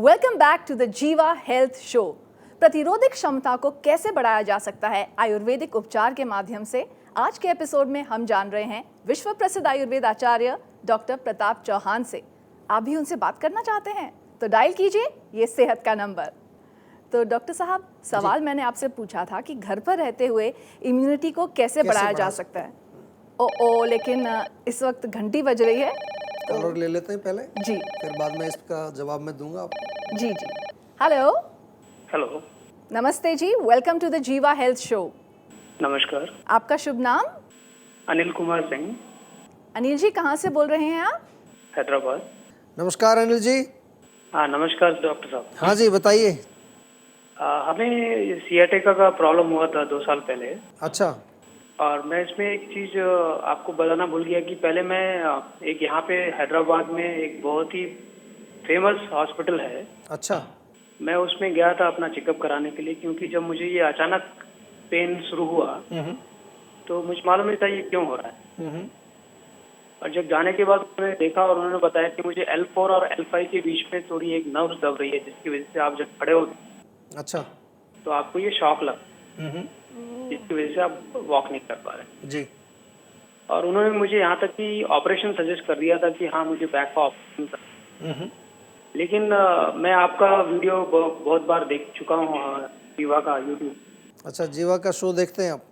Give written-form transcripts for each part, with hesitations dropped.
Welcome back to the जीवा health show. प्रतिरोधक क्षमता को कैसे बढ़ाया जा सकता है आयुर्वेदिक उपचार के माध्यम से, आज के एपिसोड में हम जान रहे हैं विश्व प्रसिद्ध आयुर्वेद आचार्य डॉक्टर प्रताप चौहान से। आप भी उनसे बात करना चाहते हैं तो डायल कीजिए ये सेहत का नंबर। तो डॉक्टर साहब, सवाल मैंने आपसे पूछा था कि घर पर रहते हुए इम्यूनिटी को कैसे बढ़ाया जा सकता है। लेकिन इस वक्त घंटी बज रही है तो कॉलर ले लेते हैं पहले जी, फिर बाद में इसका जवाब मैं दूंगा आपको। जी जी। हेलो हेलो, नमस्ते जी, वेलकम टू द जीवा हेल्थ शो। नमस्कार। आपका शुभ नाम? अनिल कुमार सिंह, अनिल जी, कहाँ से बोल रहे हैं आप? हैदराबाद। नमस्कार अनिल जी। हाँ, नमस्कार डॉक्टर साहब। हाँ जी, बताइए। हमें सियाटिका का प्रॉब्लम हुआ था 2 साल पहले, अच्छा। और मैं इसमें एक चीज़ आपको बताना भूल गया कि पहले मैं एक यहाँ पे हैदराबाद में एक बहुत ही फेमस हॉस्पिटल है, अच्छा। मैं उसमें गया था अपना चेकअप कराने के लिए, क्योंकि जब मुझे ये अचानक पेन शुरू हुआ तो मुझे मालूम नहीं था ये क्यों हो रहा है। और जब जाने के बाद उन्होंने देखा और उन्होंने बताया कि मुझे L4 और L5 के बीच में थोड़ी एक नर्व दब रही है, जिसकी वजह से आप जब खड़े हो अच्छा। तो आपको ये शॉक लगा, जिसकी वजह से आप वॉक नहीं कर पा रहे जी। और उन्होंने मुझे यहाँ तक कि ऑपरेशन सजेस्ट कर दिया था कि हाँ मुझे बैक का ऑपरेशन करना। लेकिन मैं आपका वीडियो बहुत बार देख चुका हूँ, जीवा का यूट्यूब। अच्छा, जीवा का शो देखते हैं आप?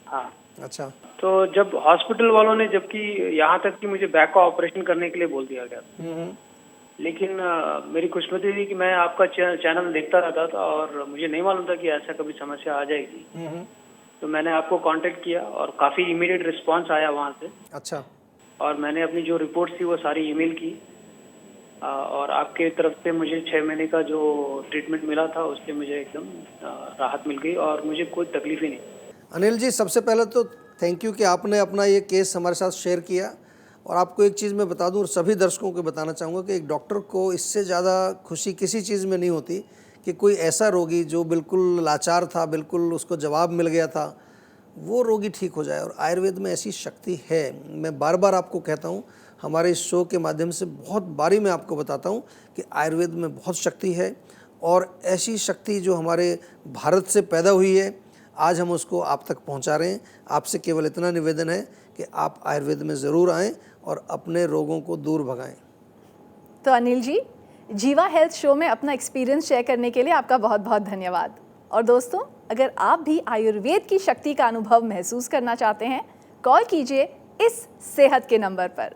हाँ। अच्छा। तो जब हॉस्पिटल वालों ने, जबकि यहाँ तक कि मुझे बैक का ऑपरेशन करने के लिए बोल दिया गया, लेकिन मेरी खुशनसीबी थी कि मैं आपका चैनल देखता रहता था और मुझे नहीं मालूम था कि ऐसा कभी समस्या आ जाएगी। तो मैंने आपको कांटेक्ट किया और काफ़ी इमीडिएट रिस्पांस आया वहाँ से। अच्छा। और मैंने अपनी जो रिपोर्ट थी वो सारी ईमेल की, और आपके तरफ से मुझे 6 महीने का जो ट्रीटमेंट मिला था उससे मुझे एकदम राहत मिल गई और मुझे कोई तकलीफ ही नहीं। अनिल जी, सबसे पहले तो थैंक यू कि आपने अपना ये केस हमारे साथ शेयर किया। और आपको एक चीज़ मैं बता दूं और सभी दर्शकों को बताना चाहूँगा कि एक डॉक्टर को इससे ज़्यादा खुशी किसी चीज़ में नहीं होती कि कोई ऐसा रोगी जो बिल्कुल लाचार था, बिल्कुल उसको जवाब मिल गया था, वो रोगी ठीक हो जाए। और आयुर्वेद में ऐसी शक्ति है। मैं बार बार आपको कहता हूँ, हमारे इस शो के माध्यम से बहुत बारी मैं आपको बताता हूँ कि आयुर्वेद में बहुत शक्ति है। और ऐसी शक्ति जो हमारे भारत से पैदा हुई है, आज हम उसको आप तक पहुंचा रहे हैं। आपसे केवल इतना निवेदन है कि आप आयुर्वेद में ज़रूर आएं और अपने रोगों को दूर भगाएं। तो अनिल जी, जीवा हेल्थ शो में अपना एक्सपीरियंस शेयर करने के लिए आपका बहुत बहुत धन्यवाद। और दोस्तों, अगर आप भी आयुर्वेद की शक्ति का अनुभव महसूस करना चाहते हैं, कॉल कीजिए इस सेहत के नंबर पर।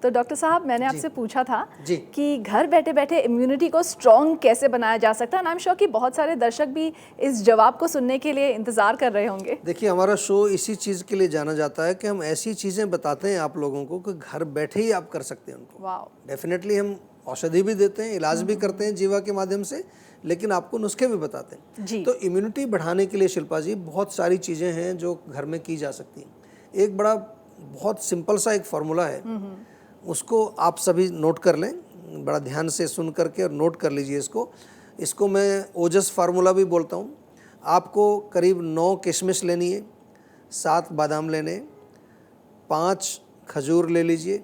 तो डॉक्टर साहब, मैंने आपसे पूछा था कि घर बैठे बैठे इम्यूनिटी को स्ट्रॉन्ग कैसे बनाया जा सकता है। आई एम श्योर कि बहुत सारे दर्शक भी इस जवाब को सुनने के लिए इंतजार कर रहे होंगे। देखिए, हमारा शो इसी चीज़ के लिए जाना जाता है कि हम ऐसी चीज़ें बताते हैं आप लोगों को कि घर बैठे ही आप कर सकते हैं उनको। वाह। डेफिनेटली हम औषधि भी देते हैं, इलाज भी करते हैं जीवा के माध्यम से, लेकिन आपको नुस्खे भी बताते हैं जी। तो इम्यूनिटी बढ़ाने के लिए शिल्पा जी बहुत सारी चीज़ें हैं जो घर में की जा सकती हैं। एक बहुत सिंपल सा एक फार्मूला है, उसको आप सभी नोट कर लें, बड़ा ध्यान से सुन करके और नोट कर लीजिए इसको मैं ओजस फार्मूला भी बोलता हूँ। आपको करीब 9 किशमिश लेनी है, 7 बादाम लेने, 5 खजूर ले लीजिए,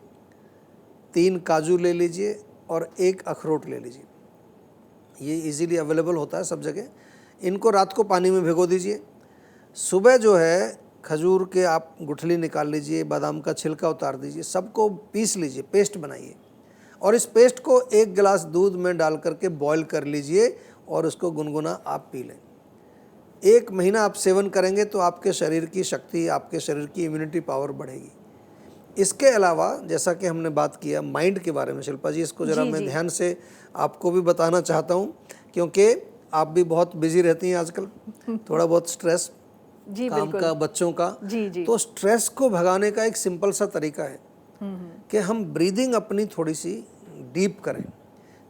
3 काजू ले लीजिए और 1 अखरोट ले लीजिए। ये इजीली अवेलेबल होता है सब जगह। इनको रात को पानी में भिगो दीजिए। सुबह जो है खजूर के आप गुठली निकाल लीजिए, बादाम का छिलका उतार दीजिए, सबको पीस लीजिए, पेस्ट बनाइए और इस पेस्ट को 1 गिलास दूध में डाल करके बॉईल कर लीजिए और उसको गुनगुना आप पी लें। 1 महीना आप सेवन करेंगे तो आपके शरीर की शक्ति, आपके शरीर की इम्यूनिटी पावर बढ़ेगी। इसके अलावा जैसा कि हमने बात किया माइंड के बारे में, शिल्पा जी इसको ज़रा मैं ध्यान से आपको भी बताना चाहता हूँ, क्योंकि आप भी बहुत बिजी रहती हैं आजकल, थोड़ा बहुत स्ट्रेस काम का, बच्चों का। तो स्ट्रेस को भगाने का एक सिंपल सा तरीका है कि हम ब्रीदिंग अपनी थोड़ी सी डीप करें।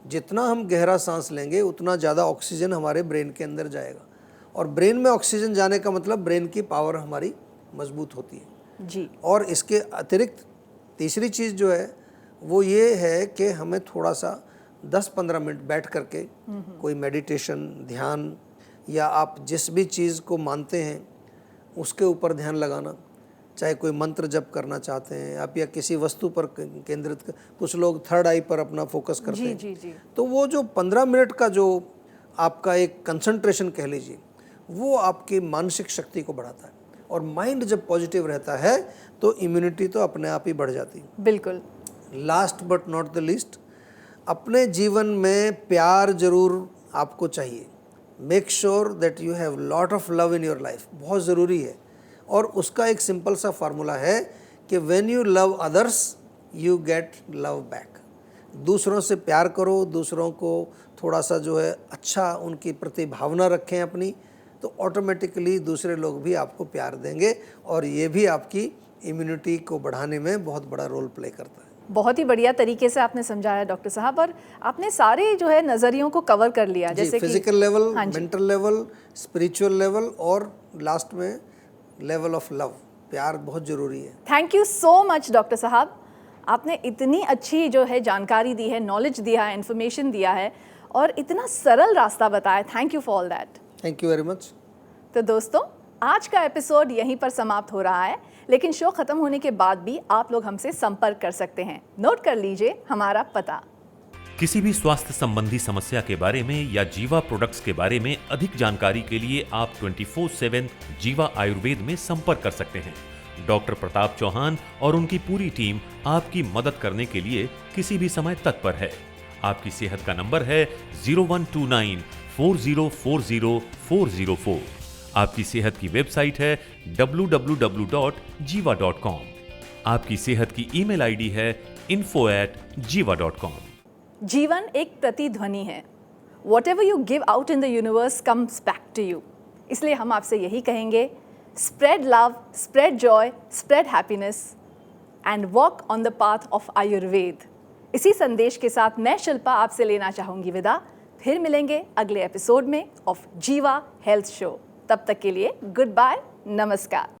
जितना हम गहरा सांस लेंगे उतना ज़्यादा ऑक्सीजन हमारे ब्रेन के अंदर जाएगा, और ब्रेन में ऑक्सीजन जाने का मतलब ब्रेन की पावर हमारी मजबूत होती है जी। और इसके अतिरिक्त तीसरी चीज़ जो है वो ये है कि हमें थोड़ा सा 10-15 मिनट बैठ करके कोई मेडिटेशन, ध्यान, या आप जिस भी चीज़ को मानते हैं उसके ऊपर ध्यान लगाना, चाहे कोई मंत्र जप करना चाहते हैं आप या किसी वस्तु पर केंद्रित, कुछ लोग थर्ड आई पर अपना फोकस करते हैं। जी जी। तो वो जो 15 मिनट का जो आपका एक कंसंट्रेशन कह लीजिए, वो आपकी मानसिक शक्ति को बढ़ाता है, और माइंड जब पॉजिटिव रहता है तो इम्यूनिटी तो अपने आप ही बढ़ जाती है। बिल्कुल। Last but not the least, अपने जीवन में प्यार जरूर आपको चाहिए। Make sure that you have lot of love in your life, बहुत ज़रूरी है। और उसका एक सिंपल सा फार्मूला है कि when you love others you get love back. दूसरों से प्यार करो, दूसरों को थोड़ा सा जो है अच्छा उनकी प्रति भावना रखें अपनी, तो ऑटोमेटिकली दूसरे लोग भी आपको प्यार देंगे, और ये भी आपकी इम्यूनिटी को बढ़ाने में बहुत बड़ा रोल प्ले करता है। बहुत ही बढ़िया तरीके से आपने समझाया डॉक्टर साहब, और आपने सारे जो है नज़रियों को कवर कर लिया, जैसे कि physical level, mental level, spiritual level, और लास्ट में लेवल ऑफ लव, प्यार बहुत ज़रूरी है। Thank you so much doctor साहब, आपने इतनी अच्छी जो है जानकारी दी है, नॉलेज दिया है, इन्फॉर्मेशन दिया है, और इतना सरल रास्ता बताया। Thank you for all that. Thank you very much. तो दोस्तों, आज का एपिसोड यहीं पर समाप्त हो रहा है, लेकिन शो खत्म होने के बाद भी आप लोग हमसे संपर्क कर सकते हैं। नोट कर लीजिए हमारा पता। किसी भी स्वास्थ्य संबंधी समस्या के बारे में या जीवा प्रोडक्ट्स के बारे में अधिक जानकारी के लिए आप 24/7 जीवा आयुर्वेद में संपर्क कर सकते हैं। डॉक्टर प्रताप चौहान और उनकी पूरी टीम आपकी मदद करने के लिए किसी भी समय तत्पर है। आपकी सेहत का नंबर है 0129 4040 आपकी सेहत की वेबसाइट है www.jiva.com। आपकी सेहत की ईमेल आईडी है info@jiva.com। जीवन एक प्रतिध्वनि है। Whatever you give out in the universe comes back to you। इसलिए हम आपसे यही कहेंगे, spread love, spread joy, spread happiness and walk on the path of Ayurved। इसी संदेश के साथ मैं शिल्पा आपसे लेना चाहूंगी विदा। फिर मिलेंगे अगले एपिसोड में ऑफ जीवा हेल्थ शो। तब तक के लिए गुड बाय, नमस्कार।